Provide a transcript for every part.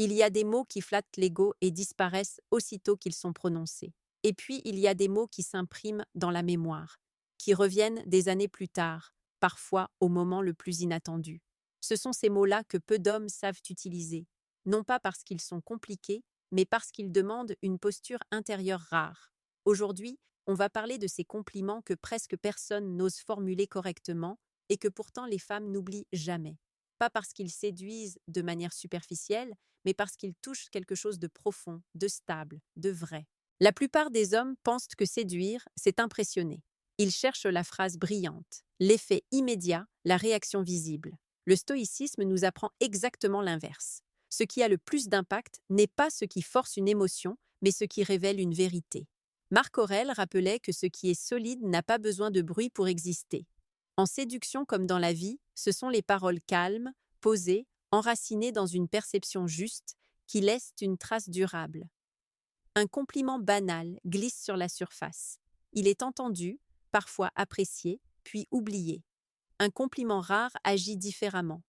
Il y a des mots qui flattent l'ego et disparaissent aussitôt qu'ils sont prononcés. Et puis, il y a des mots qui s'impriment dans la mémoire, qui reviennent des années plus tard, parfois au moment le plus inattendu. Ce sont ces mots-là que peu d'hommes savent utiliser, non pas parce qu'ils sont compliqués, mais parce qu'ils demandent une posture intérieure rare. Aujourd'hui, on va parler de ces compliments que presque personne n'ose formuler correctement et que pourtant les femmes n'oublient jamais. Pas parce qu'ils séduisent de manière superficielle, mais parce qu'ils touchent quelque chose de profond, de stable, de vrai. La plupart des hommes pensent que séduire, c'est impressionner. Ils cherchent la phrase brillante, l'effet immédiat, la réaction visible. Le stoïcisme nous apprend exactement l'inverse. Ce qui a le plus d'impact n'est pas ce qui force une émotion, mais ce qui révèle une vérité. Marc Aurèle rappelait que ce qui est solide n'a pas besoin de bruit pour exister. En séduction comme dans la vie, ce sont les paroles calmes, posées, enracinées dans une perception juste, qui laissent une trace durable. Un compliment banal glisse sur la surface. Il est entendu, parfois apprécié, puis oublié. Un compliment rare agit différemment.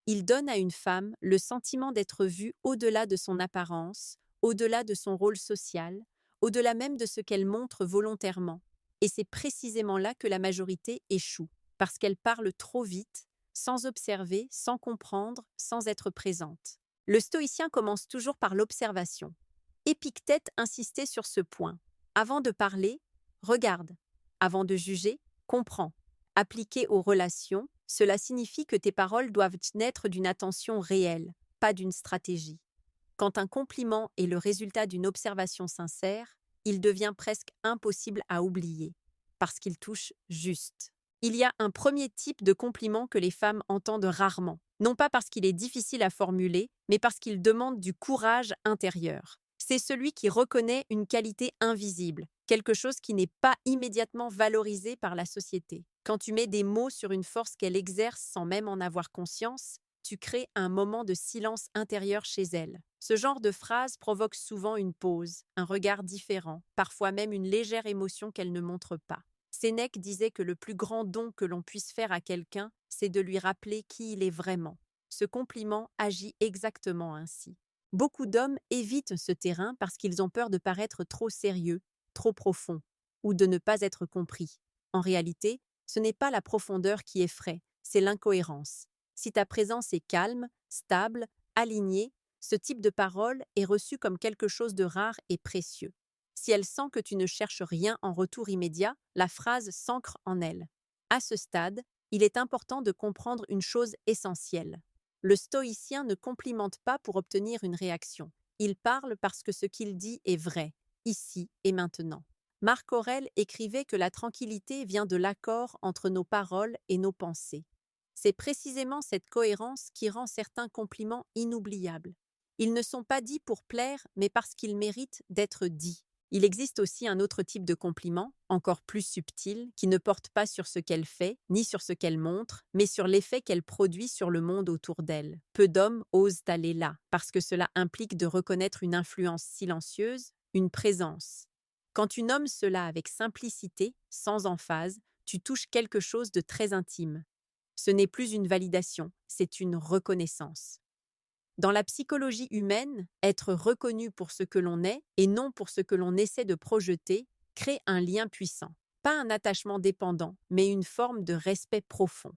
Il donne à une femme le sentiment d'être vue au-delà de son apparence, au-delà de son rôle social, au-delà même de ce qu'elle montre volontairement. Et c'est précisément là que la majorité échoue, parce qu'elle parle trop vite, sans observer, sans comprendre, sans être présente. Le stoïcien commence toujours par l'observation. Épictète insistait sur ce point. Avant de parler, regarde. Avant de juger, comprends. Appliqué aux relations, cela signifie que tes paroles doivent naître d'une attention réelle, pas d'une stratégie. Quand un compliment est le résultat d'une observation sincère, il devient presque impossible à oublier, parce qu'il touche juste. Il y a un premier type de compliment que les femmes entendent rarement, non pas parce qu'il est difficile à formuler, mais parce qu'il demande du courage intérieur. C'est celui qui reconnaît une qualité invisible, quelque chose qui n'est pas immédiatement valorisé par la société. Quand tu mets des mots sur une force qu'elle exerce sans même en avoir conscience, tu crées un moment de silence intérieur chez elle. Ce genre de phrase provoque souvent une pause, un regard différent, parfois même une légère émotion qu'elle ne montre pas. Sénèque disait que le plus grand don que l'on puisse faire à quelqu'un, c'est de lui rappeler qui il est vraiment. Ce compliment agit exactement ainsi. Beaucoup d'hommes évitent ce terrain parce qu'ils ont peur de paraître trop sérieux, trop profond, ou de ne pas être compris. En réalité, ce n'est pas la profondeur qui effraie, c'est l'incohérence. Si ta présence est calme, stable, alignée, ce type de parole est reçu comme quelque chose de rare et précieux. Si elle sent que tu ne cherches rien en retour immédiat, la phrase s'ancre en elle. À ce stade, il est important de comprendre une chose essentielle. Le stoïcien ne complimente pas pour obtenir une réaction. Il parle parce que ce qu'il dit est vrai, ici et maintenant. Marc Aurèle écrivait que la tranquillité vient de l'accord entre nos paroles et nos pensées. C'est précisément cette cohérence qui rend certains compliments inoubliables. Ils ne sont pas dits pour plaire, mais parce qu'ils méritent d'être dits. Il existe aussi un autre type de compliment, encore plus subtil, qui ne porte pas sur ce qu'elle fait, ni sur ce qu'elle montre, mais sur l'effet qu'elle produit sur le monde autour d'elle. Peu d'hommes osent aller là, parce que cela implique de reconnaître une influence silencieuse, une présence. Quand tu nommes cela avec simplicité, sans emphase, tu touches quelque chose de très intime. Ce n'est plus une validation, c'est une reconnaissance. Dans la psychologie humaine, être reconnu pour ce que l'on est et non pour ce que l'on essaie de projeter crée un lien puissant. Pas un attachement dépendant, mais une forme de respect profond.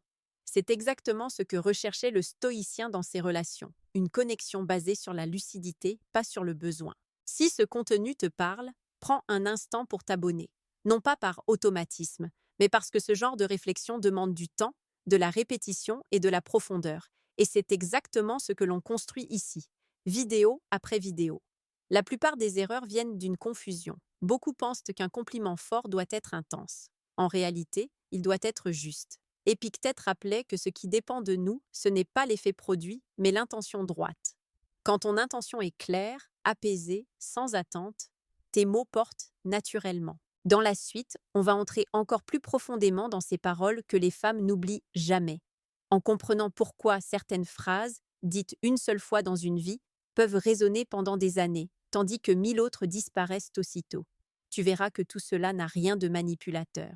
C'est exactement ce que recherchait le stoïcien dans ses relations, une connexion basée sur la lucidité, pas sur le besoin. Si ce contenu te parle, prends un instant pour t'abonner. Non pas par automatisme, mais parce que ce genre de réflexion demande du temps, de la répétition et de la profondeur. Et c'est exactement ce que l'on construit ici, vidéo après vidéo. La plupart des erreurs viennent d'une confusion. Beaucoup pensent qu'un compliment fort doit être intense. En réalité, il doit être juste. Épictète rappelait que ce qui dépend de nous, ce n'est pas l'effet produit, mais l'intention droite. Quand ton intention est claire, apaisée, sans attente, tes mots portent naturellement. Dans la suite, on va entrer encore plus profondément dans ces paroles que les femmes n'oublient jamais, en comprenant pourquoi certaines phrases, dites une seule fois dans une vie, peuvent résonner pendant des années, tandis que 1000 autres disparaissent aussitôt. Tu verras que tout cela n'a rien de manipulateur.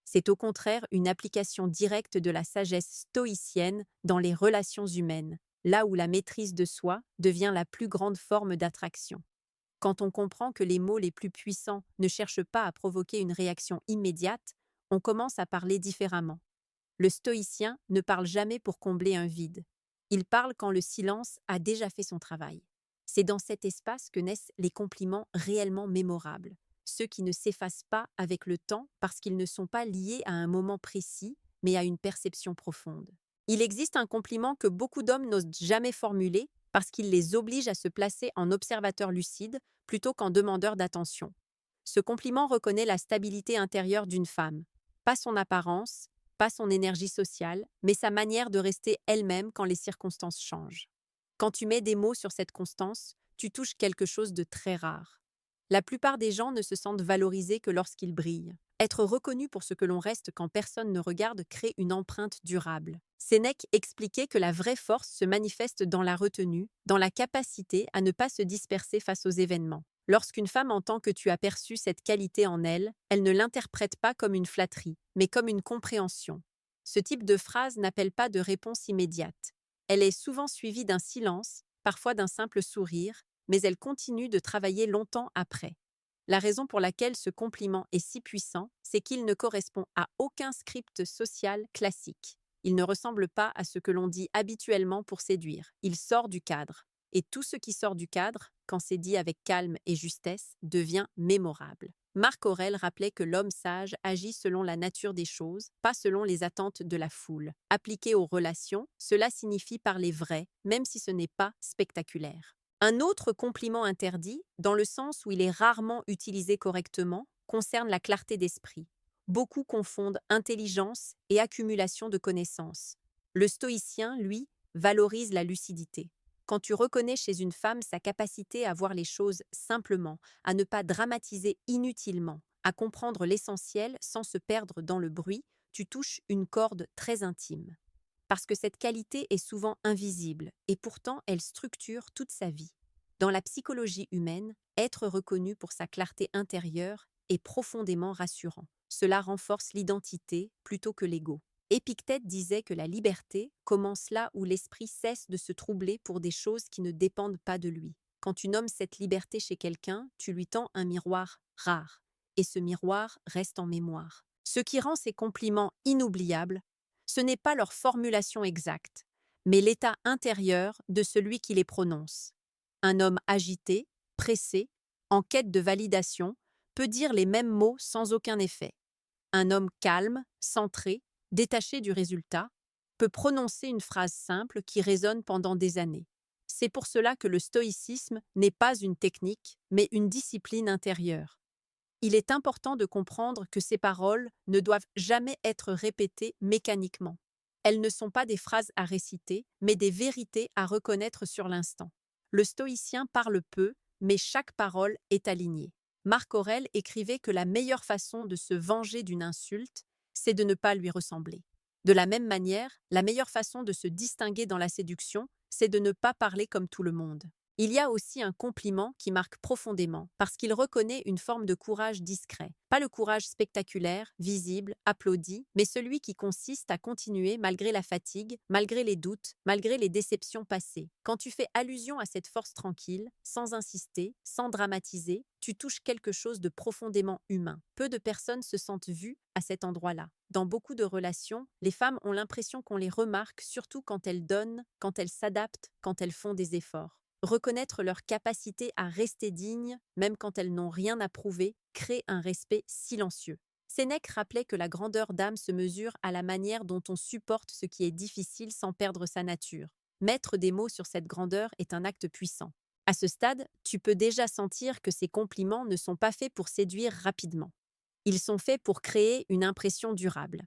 C'est au contraire une application directe de la sagesse stoïcienne dans les relations humaines. là où la maîtrise de soi devient la plus grande forme d'attraction. Quand on comprend que les mots les plus puissants ne cherchent pas à provoquer une réaction immédiate, on commence à parler différemment. Le stoïcien ne parle jamais pour combler un vide. Il parle quand le silence a déjà fait son travail. C'est dans cet espace que naissent les compliments réellement mémorables, ceux qui ne s'effacent pas avec le temps parce qu'ils ne sont pas liés à un moment précis, mais à une perception profonde. Il existe un compliment que beaucoup d'hommes n'osent jamais formuler parce qu'il les oblige à se placer en observateur lucide plutôt qu'en demandeur d'attention. Ce compliment reconnaît la stabilité intérieure d'une femme, pas son apparence, pas son énergie sociale, mais sa manière de rester elle-même quand les circonstances changent. Quand tu mets des mots sur cette constance, tu touches quelque chose de très rare. La plupart des gens ne se sentent valorisés que lorsqu'ils brillent. Être reconnu pour ce que l'on reste quand personne ne regarde crée une empreinte durable. Sénèque expliquait que la vraie force se manifeste dans la retenue, dans la capacité à ne pas se disperser face aux événements. Lorsqu'une femme entend que tu as perçu cette qualité en elle, elle ne l'interprète pas comme une flatterie, mais comme une compréhension. Ce type de phrase n'appelle pas de réponse immédiate. Elle est souvent suivie d'un silence, parfois d'un simple sourire, mais elle continue de travailler longtemps après. La raison pour laquelle ce compliment est si puissant, c'est qu'il ne correspond à aucun script social classique. Il ne ressemble pas à ce que l'on dit habituellement pour séduire. Il sort du cadre. Et tout ce qui sort du cadre, quand c'est dit avec calme et justesse, devient mémorable. Marc Aurèle rappelait que l'homme sage agit selon la nature des choses, pas selon les attentes de la foule. Appliqué aux relations, cela signifie parler vrai, même si ce n'est pas spectaculaire. Un autre compliment interdit, dans le sens où il est rarement utilisé correctement, concerne la clarté d'esprit. Beaucoup confondent intelligence et accumulation de connaissances. Le stoïcien, lui, valorise la lucidité. Quand tu reconnais chez une femme sa capacité à voir les choses simplement, à ne pas dramatiser inutilement, à comprendre l'essentiel sans se perdre dans le bruit, tu touches une corde très intime. Parce que cette qualité est souvent invisible et pourtant elle structure toute sa vie. Dans la psychologie humaine, être reconnu pour sa clarté intérieure est profondément rassurant. Cela renforce l'identité plutôt que l'ego. Épictète disait que la liberté commence là où l'esprit cesse de se troubler pour des choses qui ne dépendent pas de lui. Quand tu nommes cette liberté chez quelqu'un, tu lui tends un miroir rare. Et ce miroir reste en mémoire. Ce qui rend ces compliments inoubliables, ce n'est pas leur formulation exacte, mais l'état intérieur de celui qui les prononce. Un homme agité, pressé, en quête de validation, peut dire les mêmes mots sans aucun effet. Un homme calme, centré, détaché du résultat, peut prononcer une phrase simple qui résonne pendant des années. C'est pour cela que le stoïcisme n'est pas une technique, mais une discipline intérieure. Il est important de comprendre que ces paroles ne doivent jamais être répétées mécaniquement. Elles ne sont pas des phrases à réciter, mais des vérités à reconnaître sur l'instant. Le stoïcien parle peu, mais chaque parole est alignée. Marc Aurèle écrivait que la meilleure façon de se venger d'une insulte, c'est de ne pas lui ressembler. De la même manière, la meilleure façon de se distinguer dans la séduction, c'est de ne pas parler comme tout le monde. Il y a aussi un compliment qui marque profondément, parce qu'il reconnaît une forme de courage discret. Pas le courage spectaculaire, visible, applaudi, mais celui qui consiste à continuer malgré la fatigue, malgré les doutes, malgré les déceptions passées. Quand tu fais allusion à cette force tranquille, sans insister, sans dramatiser, tu touches quelque chose de profondément humain. Peu de personnes se sentent vues à cet endroit-là. Dans beaucoup de relations, les femmes ont l'impression qu'on les remarque, surtout quand elles donnent, quand elles s'adaptent, quand elles font des efforts. Reconnaître leur capacité à rester dignes, même quand elles n'ont rien à prouver, crée un respect silencieux. Sénèque rappelait que la grandeur d'âme se mesure à la manière dont on supporte ce qui est difficile sans perdre sa nature. Mettre des mots sur cette grandeur est un acte puissant. À ce stade, tu peux déjà sentir que ces compliments ne sont pas faits pour séduire rapidement. Ils sont faits pour créer une impression durable.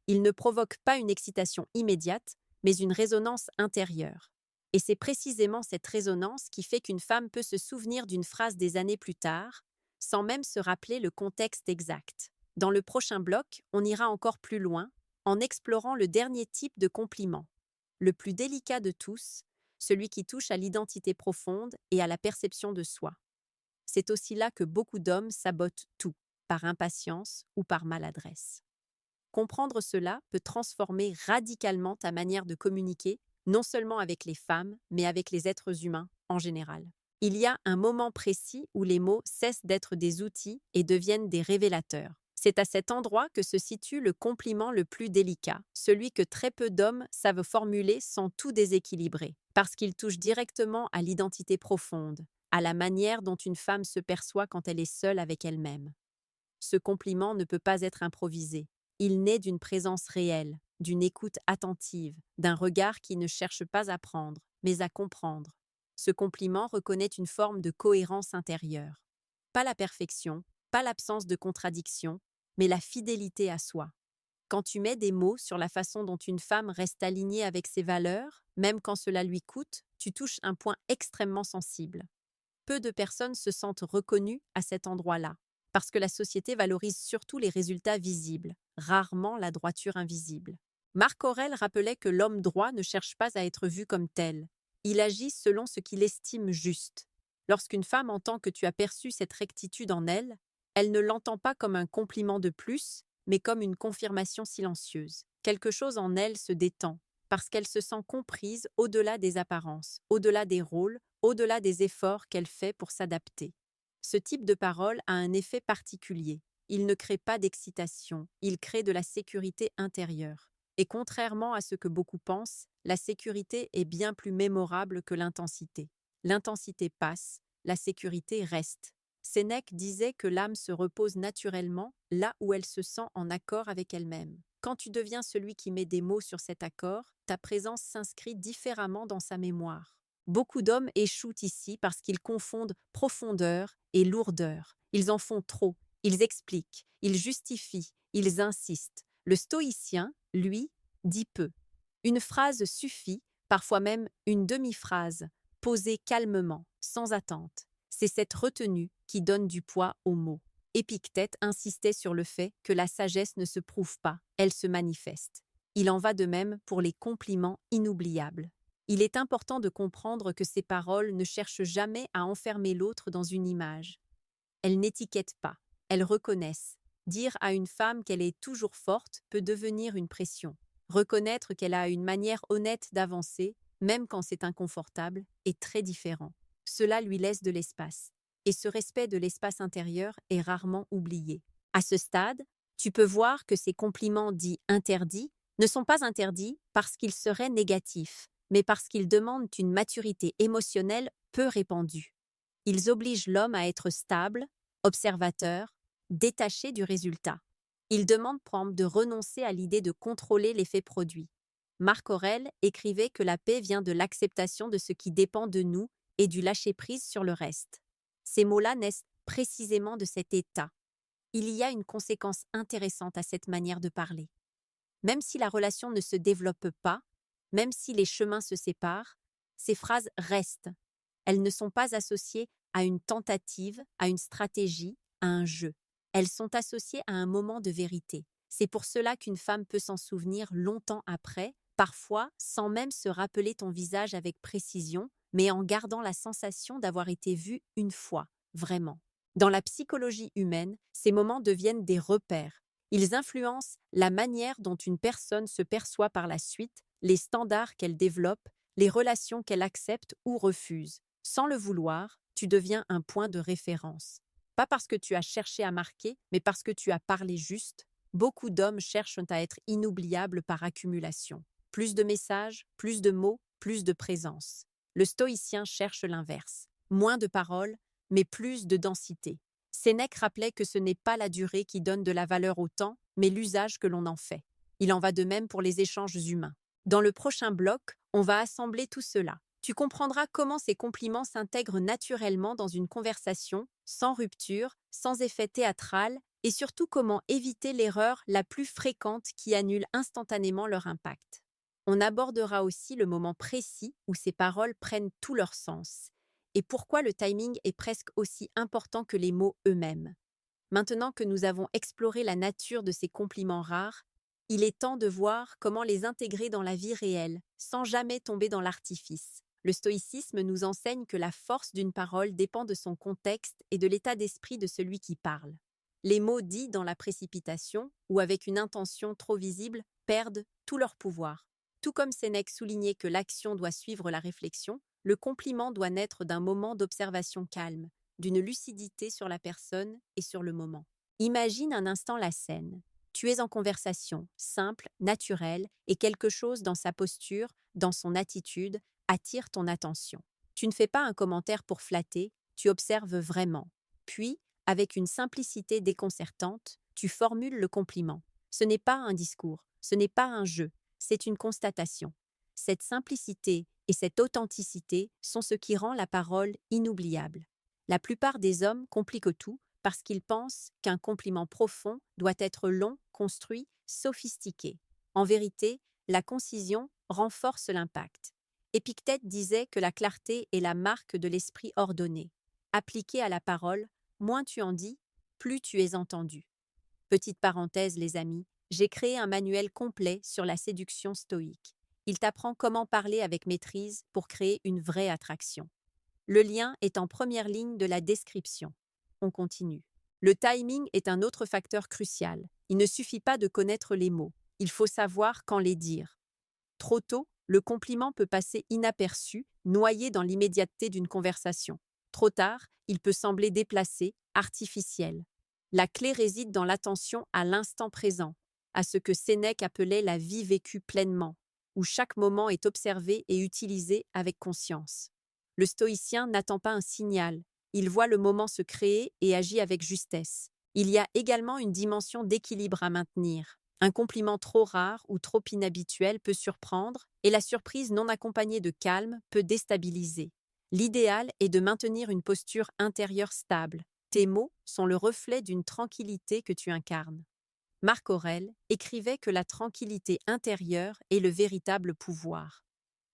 Ils ne provoquent pas une excitation immédiate, mais une résonance intérieure. Et c'est précisément cette résonance qui fait qu'une femme peut se souvenir d'une phrase des années plus tard, sans même se rappeler le contexte exact. Dans le prochain bloc, on ira encore plus loin, en explorant le dernier type de compliment, le plus délicat de tous, celui qui touche à l'identité profonde et à la perception de soi. C'est aussi là que beaucoup d'hommes sabotent tout, par impatience ou par maladresse. Comprendre cela peut transformer radicalement ta manière de communiquer non seulement avec les femmes, mais avec les êtres humains en général. Il y a un moment précis où les mots cessent d'être des outils et deviennent des révélateurs. C'est à cet endroit que se situe le compliment le plus délicat, celui que très peu d'hommes savent formuler sans tout déséquilibrer, parce qu'il touche directement à l'identité profonde, à la manière dont une femme se perçoit quand elle est seule avec elle-même. Ce compliment ne peut pas être improvisé. Il naît d'une présence réelle, d'une écoute attentive, d'un regard qui ne cherche pas à prendre, mais à comprendre. Ce compliment reconnaît une forme de cohérence intérieure. Pas la perfection, pas l'absence de contradiction, mais la fidélité à soi. Quand tu mets des mots sur la façon dont une femme reste alignée avec ses valeurs, même quand cela lui coûte, tu touches un point extrêmement sensible. Peu de personnes se sentent reconnues à cet endroit-là, parce que la société valorise surtout les résultats visibles, rarement la droiture invisible. Marc Aurèle rappelait que l'homme droit ne cherche pas à être vu comme tel. Il agit selon ce qu'il estime juste. Lorsqu'une femme entend que tu as perçu cette rectitude en elle, elle ne l'entend pas comme un compliment de plus, mais comme une confirmation silencieuse. Quelque chose en elle se détend, parce qu'elle se sent comprise au-delà des apparences, au-delà des rôles, au-delà des efforts qu'elle fait pour s'adapter. Ce type de parole a un effet particulier. Il ne crée pas d'excitation, il crée de la sécurité intérieure. Et contrairement à ce que beaucoup pensent, la sécurité est bien plus mémorable que l'intensité. L'intensité passe, la sécurité reste. Sénèque disait que l'âme se repose naturellement là où elle se sent en accord avec elle-même. Quand tu deviens celui qui met des mots sur cet accord, ta présence s'inscrit différemment dans sa mémoire. Beaucoup d'hommes échouent ici parce qu'ils confondent profondeur et lourdeur. Ils en font trop, ils expliquent, ils justifient, ils insistent. Le stoïcien, lui, dit peu. Une phrase suffit, parfois même une demi-phrase, posée calmement, sans attente. C'est cette retenue qui donne du poids aux mots. Épictète insistait sur le fait que la sagesse ne se prouve pas, elle se manifeste. Il en va de même pour les compliments inoubliables. Il est important de comprendre que ces paroles ne cherchent jamais à enfermer l'autre dans une image. Elles n'étiquettent pas, elles reconnaissent. Dire à une femme qu'elle est toujours forte peut devenir une pression. Reconnaître qu'elle a une manière honnête d'avancer, même quand c'est inconfortable, est très différent. Cela lui laisse de l'espace. Et ce respect de l'espace intérieur est rarement oublié. À ce stade, tu peux voir que ces compliments dits interdits ne sont pas interdits parce qu'ils seraient négatifs, mais parce qu'ils demandent une maturité émotionnelle peu répandue. Ils obligent l'homme à être stable, observateur, détaché du résultat. Ils demandent par exemple de renoncer à l'idée de contrôler l'effet produit. Marc Aurèle écrivait que la paix vient de l'acceptation de ce qui dépend de nous et du lâcher-prise sur le reste. Ces mots-là naissent précisément de cet état. Il y a une conséquence intéressante à cette manière de parler. Même si la relation ne se développe pas, même si les chemins se séparent, ces phrases restent. Elles ne sont pas associées à une tentative, à une stratégie, à un jeu. Elles sont associées à un moment de vérité. C'est pour cela qu'une femme peut s'en souvenir longtemps après, parfois sans même se rappeler ton visage avec précision, mais en gardant la sensation d'avoir été vue une fois, vraiment. Dans la psychologie humaine, ces moments deviennent des repères. Ils influencent la manière dont une personne se perçoit par la suite, les standards qu'elle développe, les relations qu'elle accepte ou refuse. Sans le vouloir, tu deviens un point de référence. Pas parce que tu as cherché à marquer, mais parce que tu as parlé juste. Beaucoup d'hommes cherchent à être inoubliables par accumulation. Plus de messages, plus de mots, plus de présence. Le stoïcien cherche l'inverse. Moins de paroles, mais plus de densité. Sénèque rappelait que ce n'est pas la durée qui donne de la valeur au temps, mais l'usage que l'on en fait. Il en va de même pour les échanges humains. Dans le prochain bloc, on va assembler tout cela. Tu comprendras comment ces compliments s'intègrent naturellement dans une conversation, sans rupture, sans effet théâtral, et surtout comment éviter l'erreur la plus fréquente qui annule instantanément leur impact. On abordera aussi le moment précis où ces paroles prennent tout leur sens, et pourquoi le timing est presque aussi important que les mots eux-mêmes. Maintenant que nous avons exploré la nature de ces compliments rares, il est temps de voir comment les intégrer dans la vie réelle, sans jamais tomber dans l'artifice. Le stoïcisme nous enseigne que la force d'une parole dépend de son contexte et de l'état d'esprit de celui qui parle. Les mots dits dans la précipitation ou avec une intention trop visible perdent tout leur pouvoir. Tout comme Sénèque soulignait que l'action doit suivre la réflexion, le compliment doit naître d'un moment d'observation calme, d'une lucidité sur la personne et sur le moment. Imagine un instant la scène. Tu es en conversation, simple, naturelle, et quelque chose dans sa posture, dans son attitude, attire ton attention. Tu ne fais pas un commentaire pour flatter, tu observes vraiment. Puis, avec une simplicité déconcertante, tu formules le compliment. Ce n'est pas un discours, ce n'est pas un jeu, c'est une constatation. Cette simplicité et cette authenticité sont ce qui rend la parole inoubliable. La plupart des hommes compliquent tout parce qu'ils pensent qu'un compliment profond doit être long, construit, sophistiqué. En vérité, la concision renforce l'impact. Épictète disait que la clarté est la marque de l'esprit ordonné. Appliquée à la parole, moins tu en dis, plus tu es entendu. Petite parenthèse, les amis, j'ai créé un manuel complet sur la séduction stoïque. Il t'apprend comment parler avec maîtrise pour créer une vraie attraction. Le lien est en première ligne de la description. On continue. Le timing est un autre facteur crucial. Il ne suffit pas de connaître les mots, il faut savoir quand les dire. Trop tôt, le compliment peut passer inaperçu, noyé dans l'immédiateté d'une conversation. Trop tard, il peut sembler déplacé, artificiel. La clé réside dans l'attention à l'instant présent, à ce que Sénèque appelait la vie vécue pleinement, où chaque moment est observé et utilisé avec conscience. Le stoïcien n'attend pas un signal, il voit le moment se créer et agit avec justesse. Il y a également une dimension d'équilibre à maintenir. Un compliment trop rare ou trop inhabituel peut surprendre, et la surprise non accompagnée de calme peut déstabiliser. L'idéal est de maintenir une posture intérieure stable. Tes mots sont le reflet d'une tranquillité que tu incarnes. Marc Aurèle écrivait que la tranquillité intérieure est le véritable pouvoir.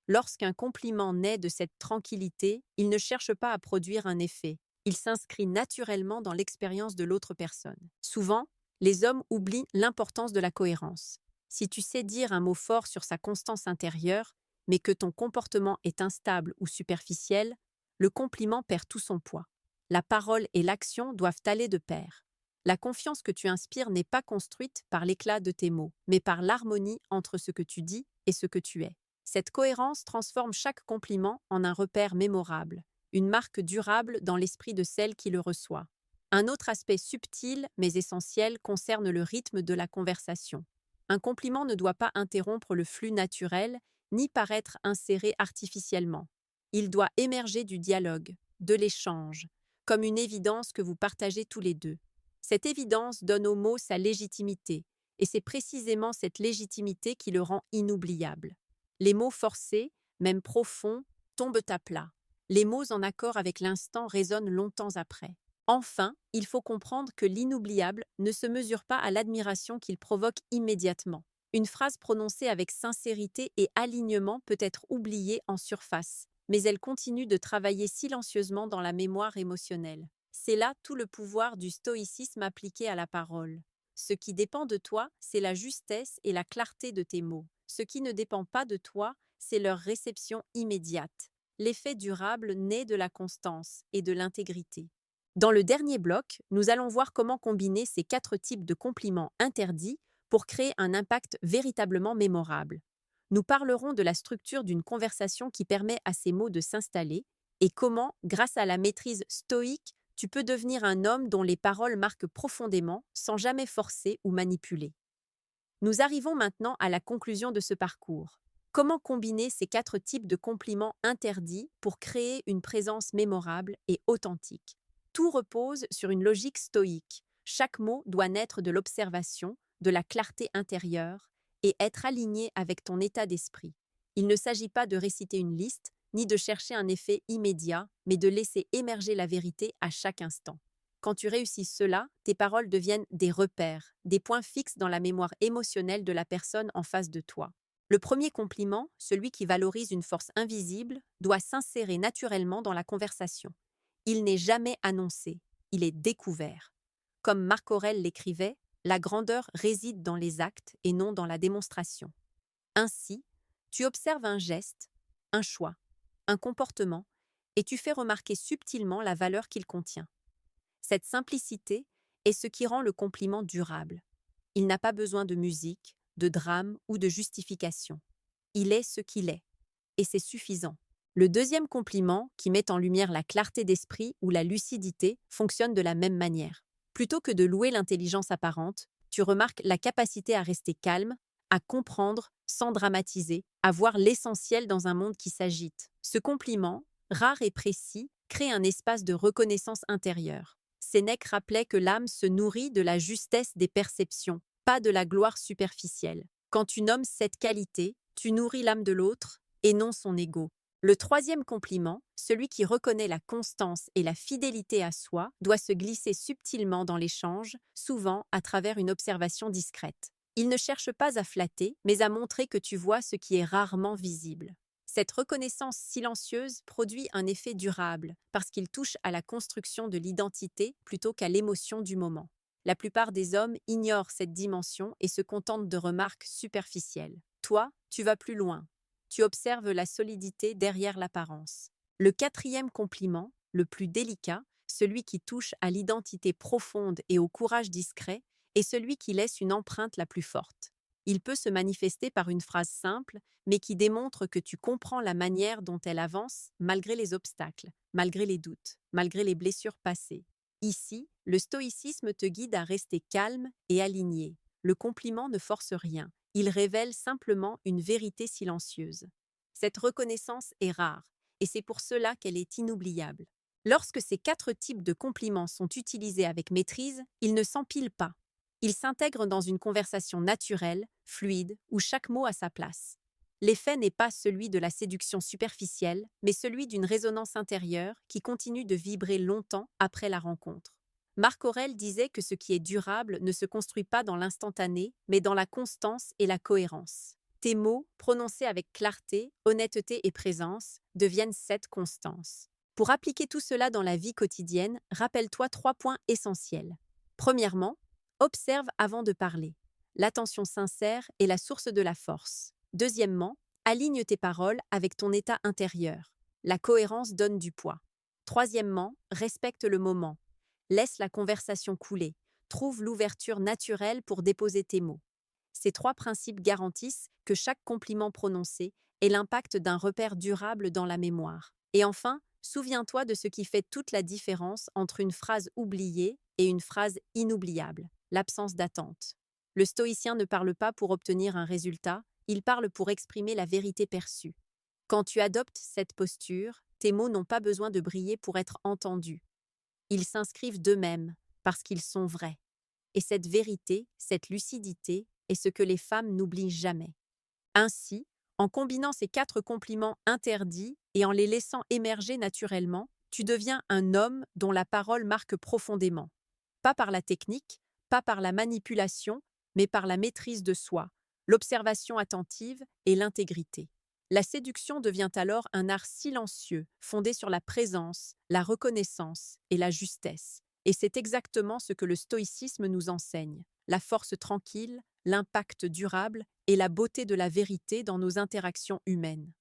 Lorsqu'un compliment naît de cette tranquillité, il ne cherche pas à produire un effet. Il s'inscrit naturellement dans l'expérience de l'autre personne. Souvent, les hommes oublient l'importance de la cohérence. Si tu sais dire un mot fort sur sa constance intérieure, mais que ton comportement est instable ou superficiel, le compliment perd tout son poids. La parole et l'action doivent aller de pair. La confiance que tu inspires n'est pas construite par l'éclat de tes mots, mais par l'harmonie entre ce que tu dis et ce que tu es. Cette cohérence transforme chaque compliment en un repère mémorable, une marque durable dans l'esprit de celle qui le reçoit. Un autre aspect subtil mais essentiel concerne le rythme de la conversation. Un compliment ne doit pas interrompre le flux naturel ni paraître inséré artificiellement. Il doit émerger du dialogue, de l'échange, comme une évidence que vous partagez tous les deux. Cette évidence donne au mot sa légitimité, et c'est précisément cette légitimité qui le rend inoubliable. Les mots forcés, même profonds, tombent à plat. Les mots en accord avec l'instant résonnent longtemps après. Enfin, il faut comprendre que l'inoubliable ne se mesure pas à l'admiration qu'il provoque immédiatement. Une phrase prononcée avec sincérité et alignement peut être oubliée en surface, mais elle continue de travailler silencieusement dans la mémoire émotionnelle. C'est là tout le pouvoir du stoïcisme appliqué à la parole. Ce qui dépend de toi, c'est la justesse et la clarté de tes mots. Ce qui ne dépend pas de toi, c'est leur réception immédiate. L'effet durable naît de la constance et de l'intégrité. Dans le dernier bloc, nous allons voir comment combiner ces 4 types de compliments interdits pour créer un impact véritablement mémorable. Nous parlerons de la structure d'une conversation qui permet à ces mots de s'installer et comment, grâce à la maîtrise stoïque, tu peux devenir un homme dont les paroles marquent profondément sans jamais forcer ou manipuler. Nous arrivons maintenant à la conclusion de ce parcours. Comment combiner ces 4 types de compliments interdits pour créer une présence mémorable et authentique? Tout repose sur une logique stoïque. Chaque mot doit naître de l'observation, de la clarté intérieure et être aligné avec ton état d'esprit. Il ne s'agit pas de réciter une liste, ni de chercher un effet immédiat, mais de laisser émerger la vérité à chaque instant. Quand tu réussis cela, tes paroles deviennent des repères, des points fixes dans la mémoire émotionnelle de la personne en face de toi. Le premier compliment, celui qui valorise une force invisible, doit s'insérer naturellement dans la conversation. Il n'est jamais annoncé, il est découvert. Comme Marc Aurèle l'écrivait, la grandeur réside dans les actes et non dans la démonstration. Ainsi, tu observes un geste, un choix, un comportement, et tu fais remarquer subtilement la valeur qu'il contient. Cette simplicité est ce qui rend le compliment durable. Il n'a pas besoin de musique, de drame ou de justification. il est ce qu'il est. Et c'est suffisant. Le deuxième compliment, qui met en lumière la clarté d'esprit ou la lucidité, fonctionne de la même manière. Plutôt que de louer l'intelligence apparente, tu remarques la capacité à rester calme, à comprendre sans dramatiser, à voir l'essentiel dans un monde qui s'agite. Ce compliment, rare et précis, crée un espace de reconnaissance intérieure. Sénèque rappelait que l'âme se nourrit de la justesse des perceptions, pas de la gloire superficielle. Quand tu nommes cette qualité, tu nourris l'âme de l'autre et non son ego. Le troisième compliment, celui qui reconnaît la constance et la fidélité à soi, doit se glisser subtilement dans l'échange, souvent à travers une observation discrète. Il ne cherche pas à flatter, mais à montrer que tu vois ce qui est rarement visible. Cette reconnaissance silencieuse produit un effet durable, parce qu'il touche à la construction de l'identité plutôt qu'à l'émotion du moment. La plupart des hommes ignorent cette dimension et se contentent de remarques superficielles. Toi, tu vas plus loin. Tu observes la solidité derrière l'apparence. Le quatrième compliment, le plus délicat, celui qui touche à l'identité profonde et au courage discret, est celui qui laisse une empreinte la plus forte. Il peut se manifester par une phrase simple, mais qui démontre que tu comprends la manière dont elle avance malgré les obstacles, malgré les doutes, malgré les blessures passées. Ici, le stoïcisme te guide à rester calme et aligné. Le compliment ne force rien. Il révèle simplement une vérité silencieuse. Cette reconnaissance est rare, et c'est pour cela qu'elle est inoubliable. Lorsque ces 4 types de compliments sont utilisés avec maîtrise, ils ne s'empilent pas. Ils s'intègrent dans une conversation naturelle, fluide, où chaque mot a sa place. L'effet n'est pas celui de la séduction superficielle, mais celui d'une résonance intérieure qui continue de vibrer longtemps après la rencontre. Marc Aurèle disait que ce qui est durable ne se construit pas dans l'instantané, mais dans la constance et la cohérence. Tes mots, prononcés avec clarté, honnêteté et présence, deviennent cette constance. Pour appliquer tout cela dans la vie quotidienne, rappelle-toi 3 points essentiels. Premièrement, observe avant de parler. L'attention sincère est la source de la force. Deuxièmement, aligne tes paroles avec ton état intérieur. La cohérence donne du poids. Troisièmement, respecte le moment. Laisse la conversation couler. Trouve l'ouverture naturelle pour déposer tes mots. Ces 3 principes garantissent que chaque compliment prononcé ait l'impact d'un repère durable dans la mémoire. Et enfin, souviens-toi de ce qui fait toute la différence entre une phrase oubliée et une phrase inoubliable, l'absence d'attente. Le stoïcien ne parle pas pour obtenir un résultat, il parle pour exprimer la vérité perçue. Quand tu adoptes cette posture, tes mots n'ont pas besoin de briller pour être entendus. Ils s'inscrivent d'eux-mêmes, parce qu'ils sont vrais. Et cette vérité, cette lucidité, est ce que les femmes n'oublient jamais. Ainsi, en combinant ces 4 compliments interdits et en les laissant émerger naturellement, tu deviens un homme dont la parole marque profondément. Pas par la technique, pas par la manipulation, mais par la maîtrise de soi, l'observation attentive et l'intégrité. La séduction devient alors un art silencieux, fondé sur la présence, la reconnaissance et la justesse. Et c'est exactement ce que le stoïcisme nous enseigne, la force tranquille, l'impact durable et la beauté de la vérité dans nos interactions humaines.